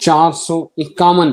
451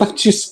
25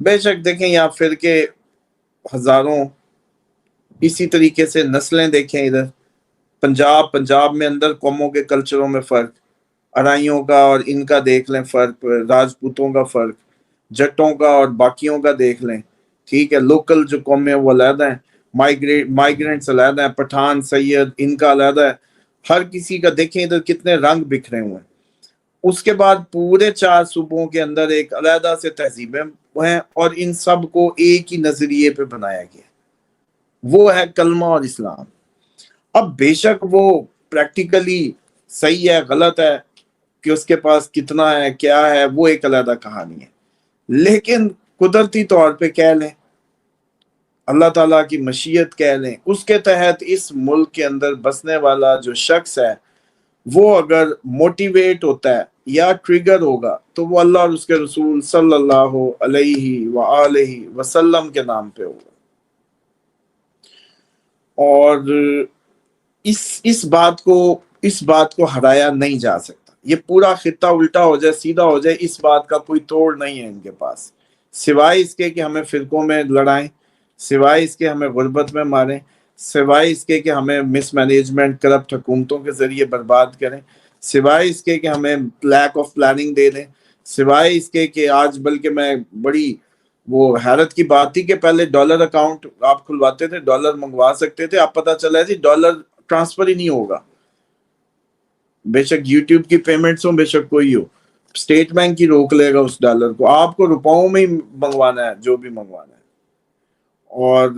بے شک دیکھیں یہاں فرقے ہزاروں، اسی طریقے سے نسلیں دیکھیں، ادھر پنجاب میں اندر قوموں کے کلچروں میں فرق، ارائیوں کا اور ان کا دیکھ لیں فرق، راجپوتوں کا فرق، جٹوں کا اور باقیوں کا دیکھ لیں، ٹھیک ہے، لوکل جو قومیں وہ علیحدہ ہیں، مائیگرینٹس علیحدہ ہیں، پٹھان سید ان کا علیحدہ ہے، ہر کسی کا دیکھیں ادھر کتنے رنگ بکھرے ہوئے ہیں۔ اس کے بعد پورے 4 صوبوں کے اندر ایک علیحدہ سے تہذیبیں ہیں اور ان سب کو ایک ہی نظریے پہ بنایا گیا، وہ ہے کلمہ اور اسلام۔ اب بے شک وہ پریکٹیکلی صحیح ہے غلط ہے کہ اس کے پاس کتنا ہے کیا ہے، وہ ایک علیحدہ کہانی ہے، لیکن قدرتی طور پہ کہہ لیں، اللہ تعالیٰ کی مشیت کہہ لیں، اس کے تحت اس ملک کے اندر بسنے والا جو شخص ہے وہ اگر موٹیویٹ ہوتا ہے یا ٹریگر ہوگا تو وہ اللہ اور اس کے رسول صلی اللہ علیہ وآلہ وسلم کے نام پہ ہوگا۔ اور اس بات کو ہرایا نہیں جا سکتا، یہ پورا خطہ الٹا ہو جائے سیدھا ہو جائے، اس بات کا کوئی توڑ نہیں ہے ان کے پاس، سوائے اس کے کہ ہمیں فرقوں میں لڑائیں، سوائے اس کے ہمیں غربت میں ماریں، سوائے اس کے کہ ہمیں مس مینجمنٹ کرپٹ حکومتوں کے ذریعے برباد کریں، سوائے اس کے کہ ہمیں لیک آف پلاننگ دے دیں، سوائے اس کے کہ آج بلکہ میں بڑی وہ حیرت کی بات تھی کہ پہلے ڈالر اکاؤنٹ آپ کھلواتے تھے، ڈالر منگوا سکتے تھے، اب پتہ چلا ہے جی ڈالر ٹرانسفر ہی نہیں ہوگا، بے شک یوٹیوب کی پیمنٹس ہوں، بے شک کوئی ہو، اسٹیٹ بینک کی روک لے گا اس ڈالر کو، آپ کو روپاؤں میں ہی منگوانا ہے جو بھی منگوانا ہے۔ اور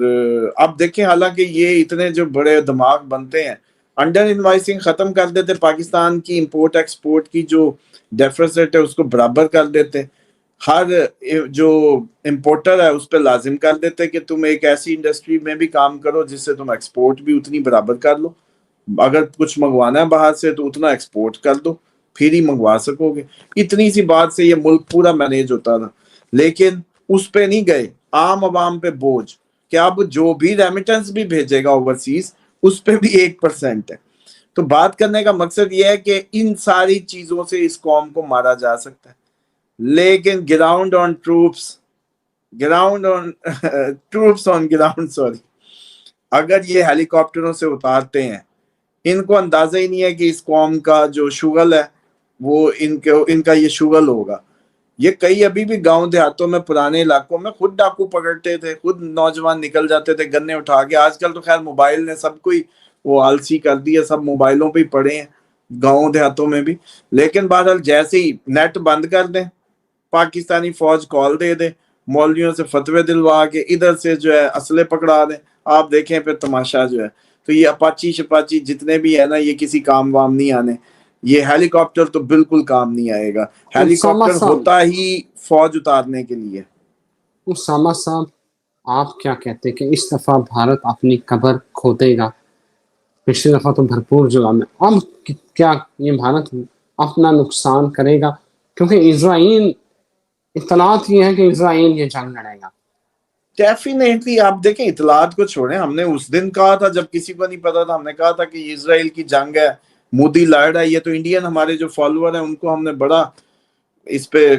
اب دیکھیں حالانکہ یہ اتنے جو بڑے دماغ بنتے ہیں، انڈر انوائسنگ ختم کر دیتے، پاکستان کی امپورٹ ایکسپورٹ کی جو ڈیفیسٹ ہے اس کو برابر کر دیتے، ہر جو امپورٹر ہے اس پہ لازم کر دیتے کہ تم ایک ایسی انڈسٹری میں بھی کام کرو جس سے تم ایکسپورٹ بھی اتنی برابر کر لو، اگر کچھ منگوانا ہے باہر سے تو اتنا ایکسپورٹ کر دو پھر ہی منگوا سکو گے۔ اتنی سی بات سے یہ ملک پورا مینیج ہوتا تھا، لیکن اس پہ نہیں گئے، عام عوام پہ بوجھ کہ اب جو بھی ریمیٹنس بھی بھیجے گا اوورسیز اس پہ بھی 1% ہے۔ تو بات کرنے کا مقصد یہ ہے کہ ان ساری چیزوں سے اس قوم کو مارا جا سکتا ہے، لیکن گراؤنڈ آن گراؤنڈ سوری، اگر یہ ہیلی کاپٹروں سے اتارتے ہیں، ان کو اندازہ ہی نہیں ہے کہ اس قوم کا جو شغل ہے وہ ان کا یہ شغل ہوگا۔ یہ کئی ابھی بھی گاؤں دیہاتوں میں پرانے علاقوں میں خود ڈاکو پکڑتے تھے، خود نوجوان نکل جاتے تھے گنے اٹھا کے، آج کل تو خیر موبائل نے سب کوئی وہ آلسی کر دیا، سب موبائلوں پہ ہی پڑے ہیں گاؤں دیہاتوں میں بھی، لیکن بہرحال جیسے ہی نیٹ بند کر دیں، پاکستانی فوج کال دے دے، مولویوں سے فتوے دلوا کے ادھر سے جو ہے اسلحے پکڑا دیں، آپ دیکھیں پھر تماشا جو ہے۔ تو یہ اپاچی شپاچی جتنے بھی ہے نا، یہ کسی کام وام نہیں آنے، یہ ہیلی کاپٹر تو بالکل کام نہیں آئے گا، ہیلی اسامہ کاپٹر صاحب، ہوتا ہی فوج اتارنے کے لیے۔ اسامہ صاحب آپ کیا کہتے ہیں کہ اس دفعہ بھارت اپنی قبر کھودے گا؟ پچھلی دفعہ تو بھرپور جگہ میں، اب کیا یہ بھارت اپنا نقصان کرے گا؟ کیونکہ اسرائیل، اطلاعات یہ ہے کہ اسرائیل یہ جنگ لڑے گا۔ ڈیفینیٹلی آپ دیکھیں، اطلاعات کو چھوڑیں، ہم نے اس دن کہا تھا جب کسی کو نہیں پتا تھا، ہم نے کہا تھا کہ یہ اسرائیل کی جنگ ہے، مودی لڑ رہا ہے، یہ تو انڈین ہمارے جو فالوور ہیں ان کو ہم نے بڑا اس پہ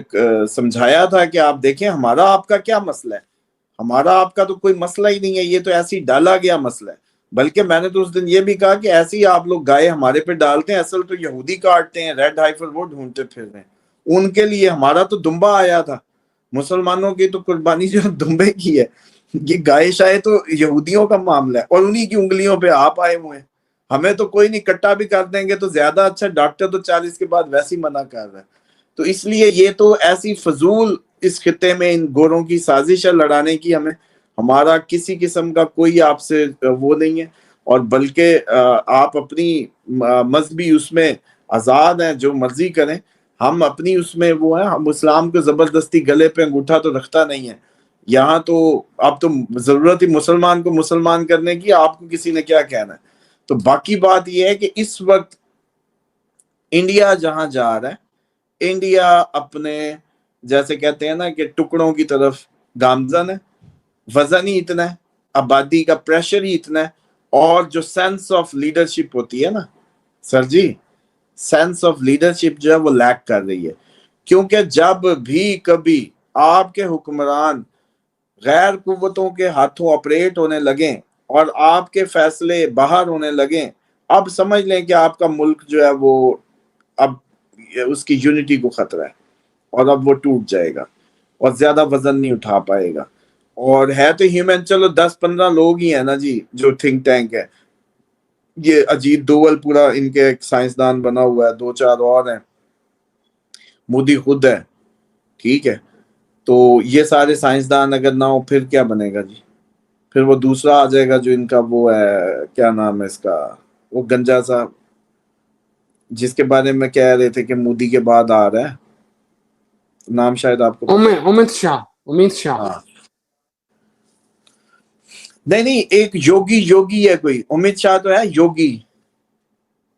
سمجھایا تھا کہ آپ دیکھیں ہمارا آپ کا کیا مسئلہ ہے، ہمارا آپ کا تو کوئی مسئلہ ہی نہیں ہے، یہ تو ایسی ڈالا گیا مسئلہ ہے۔ بلکہ میں نے تو اس دن یہ بھی کہا کہ ایسے ہی آپ لوگ گائے ہمارے پہ ڈالتے ہیں، اصل تو یہودی کاٹتے ہیں، ریڈ ہائفل وہ ڈھونڈتے پھر رہے ہیں، ان کے لیے ہمارا تو دمبا آیا تھا، مسلمانوں کی تو قربانی جو دمبے کی ہے، یہ گائے شائے تو یہودیوں کا معاملہ ہے، اور انہی کی انگلیوں پہ آپ آئے ہوئے ہیں، ہمیں تو کوئی نہیں، کٹا بھی کر دیں گے تو زیادہ اچھا، ڈاکٹر تو 40 کے بعد ویسے ہی منع کر رہا ہے۔ تو اس لیے یہ تو ایسی فضول اس خطے میں ان گوروں کی سازش ہے لڑانے کی، ہمارا کسی قسم کا کوئی آپ سے وہ نہیں ہے، اور بلکہ آپ اپنی مذہبی اس میں آزاد ہیں، جو مرضی کریں، ہم اپنی اس میں وہ ہیں، ہم اسلام کو زبردستی گلے پہ انگوٹھا تو رکھتا نہیں ہے یہاں، تو اب تو ضرورت ہی مسلمان کو مسلمان کرنے کی، آپ کو کسی نے کیا کہنا ہے۔ تو باقی بات یہ ہے کہ اس وقت انڈیا جہاں جا رہا ہے، انڈیا اپنے جیسے کہتے ہیں نا کہ ٹکڑوں کی طرف گامزن ہے، وزن ہی اتنا ہے، آبادی کا پریشر ہی اتنا ہے، اور جو سینس آف لیڈرشپ ہوتی ہے نا سر جی، سینس آف لیڈرشپ جو ہے وہ لیک کر رہی ہے، کیونکہ جب بھی کبھی آپ کے حکمران غیر قوتوں کے ہاتھوں آپریٹ ہونے لگیں اور آپ کے فیصلے باہر ہونے لگیں، اب سمجھ لیں کہ آپ کا ملک جو ہے وہ اب اس کی یونٹی کو خطرہ ہے، اور اب وہ ٹوٹ جائے گا اور زیادہ وزن نہیں اٹھا پائے گا۔ اور ہے تو ہیومن، چلو 10-15 لوگ ہی ہیں نا جی جو تھنک ٹینک ہے، یہ اجیت دوول پورا ان کے ایک سائنسدان بنا ہوا ہے، 2-4 اور ہیں، مودی خود ہے، ٹھیک ہے۔ تو یہ سارے سائنسدان اگر نہ ہو پھر کیا بنے گا جی؟ پھر وہ دوسرا آ جائے گا جو ان کا وہ ہے، کیا نام ہے اس کا، وہ گنجا صاحب جس کے بارے میں کہہ رہے تھے کہ مودی کے بعد آ رہا ہے، نام شاید آپ کو پتا ہے۔ امت شاہ ہاں نہیں ایک یوگی ہے کوئی، امت شاہ تو ہے یوگی۔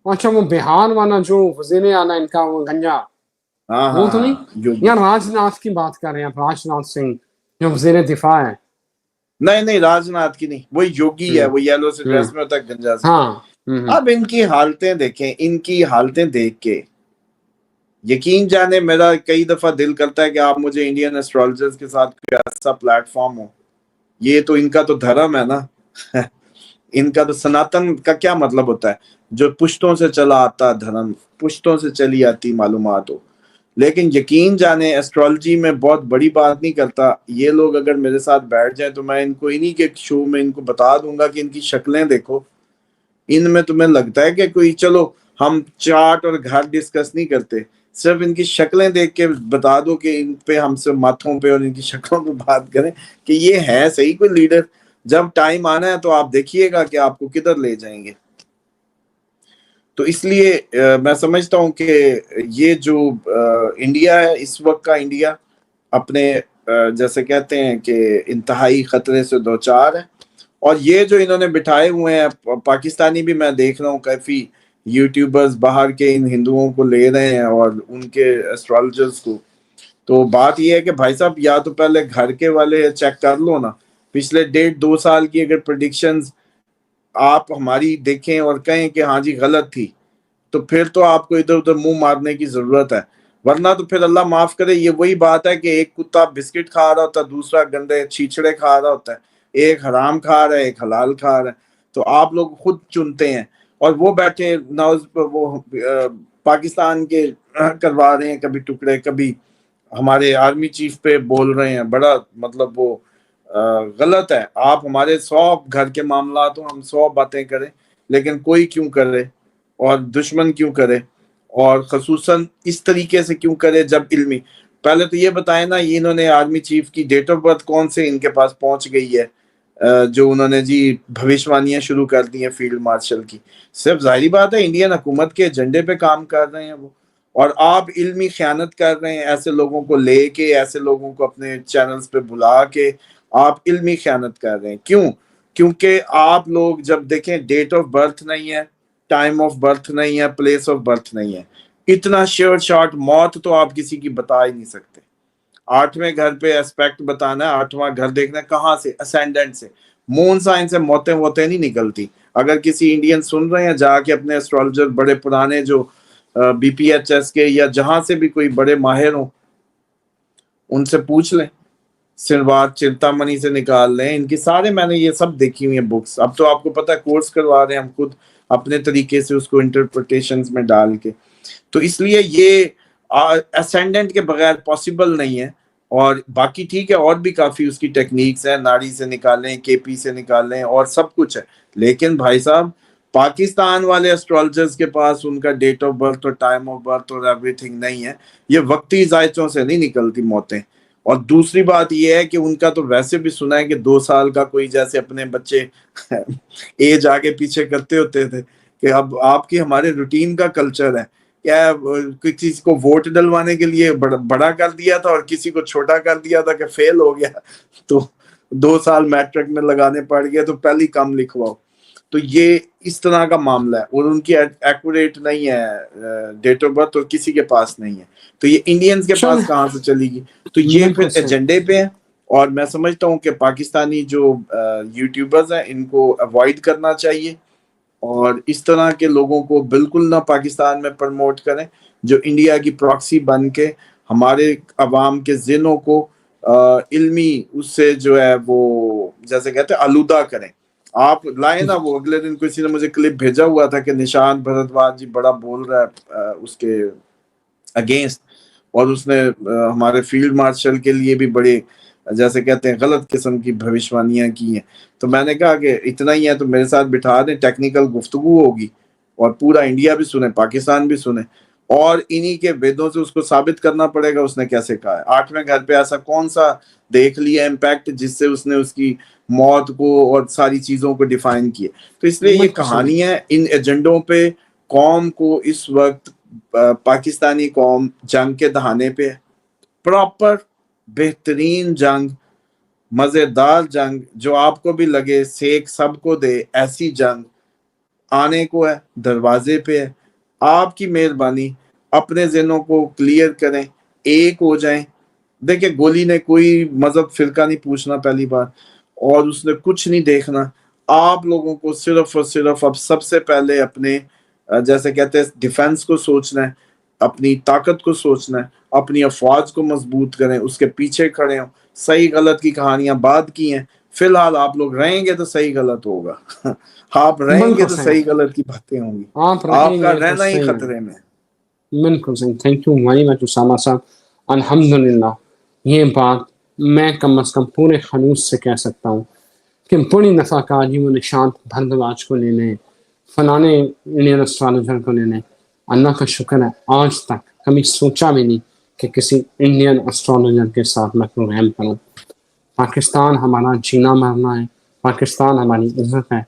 اچھا وہ بہار والا جو وزیر اعلیٰ ان کا وہ گنجا، ہاں وہ ہاں تو نہیں ہاں یوگی، یار راج ناتھ کی بات کر رہے ہیں، راج ناتھ سنگھ جو وزیر دفاع ہے۔ نہیں راج ناتھ کی نہیں، وہی یوگی ہے، وہ یلو سے ڈریس میں ہوتا ہے گنجا سے۔ ہاں اب ان کی حالتیں دیکھیں، ان کی حالتیں دیکھ کے یقین جانے میرا کئی دفعہ دل کرتا ہے کہ آپ مجھے انڈین ایسٹرولوجرز کے ساتھ کوئی ایسا پلیٹ فارم ہو، یہ تو ان کا تو دھرم ہے نا ان کا تو سناتن کا کیا مطلب ہوتا ہے، جو پشتوں سے چلا آتا دھرم، پشتوں سے چلی آتی معلومات ہو۔ لیکن یقین جانے ایسٹرولوجی میں بہت بڑی بات نہیں کرتا، یہ لوگ اگر میرے ساتھ بیٹھ جائیں تو میں ان کو انہی کے شو میں ان کو بتا دوں گا کہ ان کی شکلیں دیکھو، ان میں تمہیں لگتا ہے کہ کوئی، چلو ہم چارٹ اور گھر ڈسکس نہیں کرتے، صرف ان کی شکلیں دیکھ کے بتا دو کہ ان پہ ہم سے ماتھوں پہ اور ان کی شکلوں پہ بات کریں کہ یہ ہے صحیح کوئی لیڈر۔ جب ٹائم آنا ہے تو آپ دیکھیے گا کہ آپ کو کدھر لے جائیں گے۔ تو اس لیے میں سمجھتا ہوں کہ یہ جو انڈیا ہے اس وقت کا انڈیا اپنے جیسے کہتے ہیں کہ انتہائی خطرے سے دوچار ہے، اور یہ جو انہوں نے بٹھائے ہوئے ہیں پاکستانی بھی میں دیکھ رہا ہوں، کافی یوٹیوبرز باہر کے ان ہندوؤں کو لے رہے ہیں اور ان کے ایسٹرولوجرز کو۔ تو بات یہ ہے کہ بھائی صاحب یا تو پہلے گھر کے والے چیک کر لو نا، پچھلے 1.5-2 سال کی اگر پریڈکشنز آپ ہماری دیکھیں اور کہیں کہ ہاں جی غلط تھی، تو پھر تو آپ کو ادھر ادھر منہ مارنے کی ضرورت ہے، ورنہ تو پھر اللہ معاف کرے یہ وہی بات ہے کہ ایک کتا بسکٹ کھا رہا ہوتا ہے، دوسرا گندے چھیچڑے کھا رہا ہوتا ہے، ایک حرام کھا رہا ہے ایک حلال کھا رہا ہے، تو آپ لوگ خود چنتے ہیں، اور وہ بیٹھے وہ پاکستان کے کروا رہے ہیں کبھی ٹکڑے، کبھی ہمارے آرمی چیف پہ بول رہے ہیں، بڑا مطلب وہ غلط ہے۔ آپ ہمارے 100 گھر کے معاملات ہوں، ہم 100 باتیں کریں، لیکن کوئی کیوں کرے اور دشمن کیوں کرے، اور خصوصاً اس طریقے سے کیوں کرے جب علمی۔ پہلے تو یہ بتائیں نا، انہوں نے آرمی چیف کی ڈیٹ آف برتھ کون سے ان کے پاس پہنچ گئی ہے جو انہوں نے جی بھوشوانیاں شروع کر دی ہیں فیلڈ مارشل کی؟ صرف ظاہری بات ہے انڈین حکومت کے ایجنڈے پہ کام کر رہے ہیں وہ، اور آپ علمی خیانت کر رہے ہیں، ایسے لوگوں کو لے کے، ایسے لوگوں کو اپنے چینلز پہ بلا کے آپ علمی خیانت کر رہے ہیں۔ کیوں؟ کیونکہ آپ لوگ جب دیکھیں ڈیٹ آف برتھ نہیں ہے، ٹائم آف برتھ نہیں ہے، پلیس آف برتھ نہیں ہے، اتنا شارٹ موت تو آپ کسی کی بتا ہی نہیں سکتے۔ 8ویں گھر پہ اسپیکٹ بتانا ہے، 8واں گھر دیکھنا ہے کہاں سے، اسینڈنٹ سے، مون سائن سے موتیں نہیں نکلتی۔ اگر کسی انڈین سن رہے ہیں جا کے اپنے ایسٹرولوجر بڑے پرانے جو بی پی ایچ ایس کے یا جہاں سے بھی کوئی بڑے ماہر ہوں ان سے پوچھ لیں، سروات چنتامنی سے نکال لیں، ان کی سارے میں نے یہ سب دیکھی ہوئی ہیں بکس۔ اب تو آپ کو پتہ ہے کورس کروا رہے ہیں ہم خود اپنے طریقے سے اس کو انٹرپریٹیشنز میں ڈال کے، تو اس لیے یہ اسینڈنٹ کے بغیر پاسبل نہیں ہے۔ اور باقی ٹھیک ہے اور بھی کافی اس کی ٹیکنیکس ہیں، ناڑی سے نکالیں، کے پی سے نکالیں اور سب کچھ ہے، لیکن بھائی صاحب پاکستان والے ایسٹرولوجرز کے پاس ان کا ڈیٹ آف برتھ اور ٹائم آف برتھ اور ایوری تھنگ نہیں ہے۔ یہ وقتی ذائچوں سے نہیں نکلتی موتیں۔ اور دوسری بات یہ ہے کہ ان کا تو ویسے بھی سنا ہے کہ 2 سال کا کوئی جیسے اپنے بچے ایج آگے پیچھے کرتے ہوتے تھے، کہ اب آپ کی ہمارے روٹین کا کلچر ہے کیا، کسی کو ووٹ ڈلوانے کے لیے بڑا کر دیا تھا اور کسی کو چھوٹا کر دیا تھا کہ فیل ہو گیا تو 2 سال میٹرک میں لگانے پڑ گئے تو پہلی کم لکھواؤ۔ تو یہ اس طرح کا معاملہ ہے، اور ان کی ایکوریٹ نہیں ہے ڈیٹ آف برتھ، اور کسی کے پاس نہیں ہے، تو یہ انڈینز کے پاس کہاں سے چلے گی؟ تو یہ پھر ایجنڈے پہ ہیں، اور میں سمجھتا ہوں کہ پاکستانی جو یوٹیوبرز ہیں ان کو اوائڈ کرنا چاہیے، اور اس طرح کے لوگوں کو بالکل نہ پاکستان میں پروموٹ کریں جو انڈیا کی پراکسی بن کے ہمارے عوام کے ذہنوں کو علمی اس سے جو ہے وہ جیسے کہتے ہیں آلودہ کریں. آپ لائیں نا, وہ اگلے دن کسی نے مجھے کلپ بھیجا ہوا تھا کہ نشانت بھردواج جی بڑا بول رہا ہے اس کے اگینسٹ, اور اس نے ہمارے فیلڈ مارشل کے لیے بھی بڑے جیسے کہتے ہیں غلط قسم کی بھوشوانیاں کی ہیں. تو میں نے کہا کہ اتنا ہی ہے تو میرے ساتھ بٹھا دیں, ٹیکنیکل گفتگو ہوگی اور پورا انڈیا بھی سنے, پاکستان بھی سنے, اور انہی کے ویدوں سے اس کو ثابت کرنا پڑے گا اس نے کیسے کہا ہے. 8ویں گھر پہ ایسا کون سا دیکھ لیا امپیکٹ جس سے اس نے اس کی موت کو اور ساری چیزوں کو ڈیفائن کیے. تو اس لیے یہ کہانی ہے ان ایجنڈوں پہ قوم کو اس وقت پاکستانی قوم جنگ کے دہانے پہ ہے, پراپر بہترین جنگ, مزیدار جنگ جو آپ کو بھی لگے سیک سب کو دے, ایسی جنگ آنے کو ہے, دروازے پہ ہے. آپ کی مہربانی اپنے ذہنوں کو کلیئر کریں, ایک ہو جائیں. دیکھیں گولی نے کوئی مذہب فرقہ نہیں پوچھنا پہلی بار, اور اس نے کچھ نہیں دیکھنا. آپ لوگوں کو صرف اور صرف اب سب سے پہلے اپنے جیسے کہتے ہیں ڈیفنس کو سوچنا ہے, اپنی طاقت کو سوچنا ہے, اپنی افواج کو مضبوط کریں, اس کے پیچھے کھڑے ہوں. صحیح غلط کی کہانیاں بعد کی ہیں, فی الحال آپ لوگ رہیں گے تو صحیح غلط ہوگا. آپ رہیں گے تو صحیح غلط کی باتیں ہوں گی, آپ کا رہنا ہی خطرے میں. بالکل صحیح. Thank you very much Usama صاحب. الحمدللہ یہ بات میں کم از کم پورے خلوص سے کہہ سکتا ہوں کہ بڑی نفع کاری وہ نشانت بھردواج کو لے لیں, فلانے انڈین اسٹرالوجر کو لے لیں. اللہ کا شکر ہے آج تک کبھی سوچا بھی نہیں کہ کسی انڈین اسٹرالوجر کے ساتھ میں پروگرام کروں. پاکستان ہمارا جینا مرنا ہے, پاکستان ہماری عزت ہے.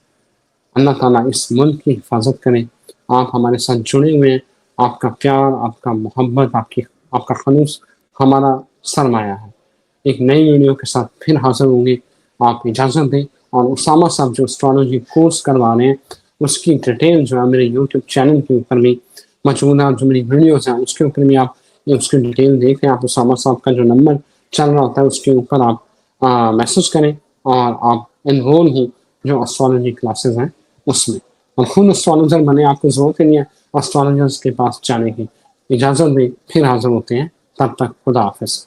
اللہ تعالیٰ اس ملک کی حفاظت کریں. آپ ہمارے ساتھ جڑے ہوئے ہیں, آپ کا پیار, آپ کا محبت, آپ کا خلوص ہمارا سرمایہ ہے. ایک نئی ویڈیو کے ساتھ پھر حاضر ہوں گے, آپ اجازت دیں. اور اسامہ صاحب جو اسٹرالوجی کورس کروا رہے ہیں اس کی ڈیٹیل جو ہے میرے یوٹیوب چینل کے اوپر بھی موجود ہے, جو میری ویڈیوز ہیں اس کے اوپر بھی آپ اس کی ڈیٹیل دیکھیں. آپ اسامہ صاحب کا جو نمبر چل رہا ہوتا ہے اس کے اوپر آپ میسج کریں اور آپ انرول ہوں جو اسٹرالوجی کلاسز ہیں اس میں, اور خود اسٹرالوجر بنے. آپ کو ضرورت نہیں ہے اسٹرالوجرز کے پاس جانے کی. اجازت دیں, پھر حاضر ہوتے ہیں. تب تک خدا حافظ.